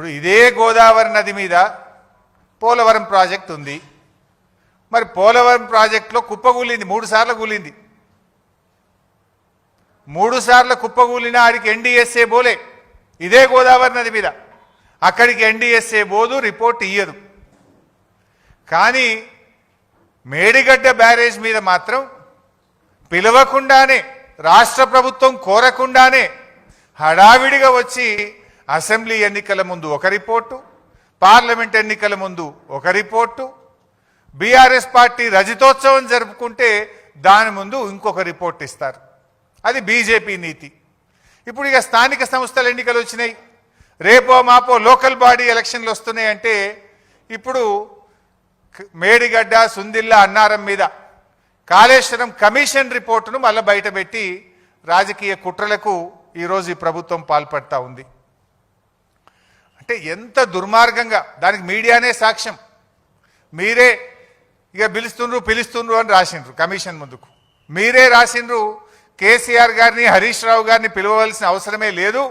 ఇప్పుడు ఇదే గోదావరి నది మీద పోలవరం ప్రాజెక్ట్ ఉంది. మరి పోలవరం ప్రాజెక్టులో కుప్పగూలింది, 3 సార్లు కూలింది. 3 సార్లు కుప్పగూలిన ఆడికి ఎన్డీఎస్ఏ బోలే. ఇదే గోదావరి నది మీద అక్కడికి ఎన్డీఎస్ఏ బోదు, రిపోర్ట్ ఇయ్యదు. కానీ మేడిగడ్డ బ్యారేజ్ మీద మాత్రం పిలవకుండానే, రాష్ట్ర ప్రభుత్వం కోరకుండానే హడావిడిగా వచ్చి అసెంబ్లీ ఎన్నికల ముందు ఒక రిపోర్టు, పార్లమెంట్ ఎన్నికల ముందు ఒక రిపోర్టు, బీఆర్ఎస్ పార్టీ రజతోత్సవం జరుపుకుంటే దాని ముందు ఇంకొక రిపోర్ట్ ఇస్తారు. అది బీజేపీ నీతి. ఇప్పుడు ఇక స్థానిక సంస్థల ఎన్నికలు వచ్చినాయి, రేపో మాపో లోకల్ బాడీ ఎలక్షన్లు వస్తున్నాయంటే ఇప్పుడు మేడిగడ్డ, సుందిల్లా, అన్నారం మీద కాళేశ్వరం కమిషన్ రిపోర్టును మళ్ళీ బయటపెట్టి రాజకీయ కుట్రలకు ఈరోజు ఈ ప్రభుత్వం పాల్పడతా ఉంది. అంటే ఎంత దుర్మార్గంగా, దానికి మీడియానే సాక్ష్యం. మీరే ఇక పిలుస్తుండ్రు అని రాసిండ్రు కమిషన్ ముందుకు. మీరే రాసిండ్రు కేసీఆర్ గారిని, హరీష్ రావు గారిని పిలవవలసిన అవసరమే లేదు,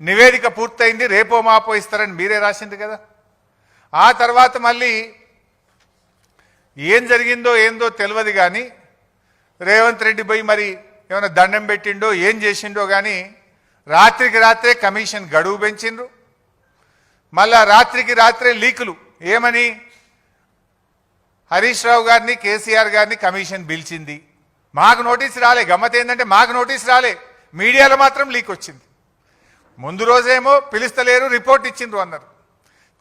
నివేదిక పూర్తయింది, రేపో మాపో ఇస్తారని మీరే రాసిండ్రు కదా. ఆ తర్వాత మళ్ళీ ఏం జరిగిందో ఏందో తెలియదు కానీ రేవంత్ రెడ్డి పోయి మరి ఏమైనా దండం పెట్టిండో ఏం చేసిండో కానీ రాత్రికి రాత్రే కమిషన్ గడువు పెంచిండ్రు. మళ్ళా రాత్రికి రాత్రే లీకులు. ఏమని? హరీష్ రావు గారిని, కేసీఆర్ గారిని కమిషన్ పిలిచింది, మాకు నోటీస్ రాలే. గమ్మత్ ఏంటంటే మాకు నోటీస్ రాలే, మీడియాలో మాత్రం లీక్ వచ్చింది. ముందు రోజేమో పిలుస్తలేరు, రిపోర్ట్ ఇచ్చిండ్రు అన్నారు.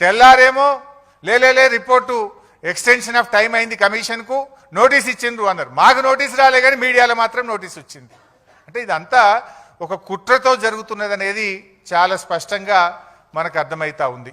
తెల్లారేమో లే రిపోర్టు ఎక్స్టెన్షన్ ఆఫ్ టైం అయింది, కమిషన్కు నోటీస్ ఇచ్చిండ్రు అన్నారు. మాకు నోటీస్ రాలే కానీ మీడియాలో మాత్రం నోటీస్ వచ్చింది. అంటే ఇదంతా ఒక కుట్రతో జరుగుతున్నది అనేది చాలా స్పష్టంగా మనకు అర్థమవుతా ఉంది.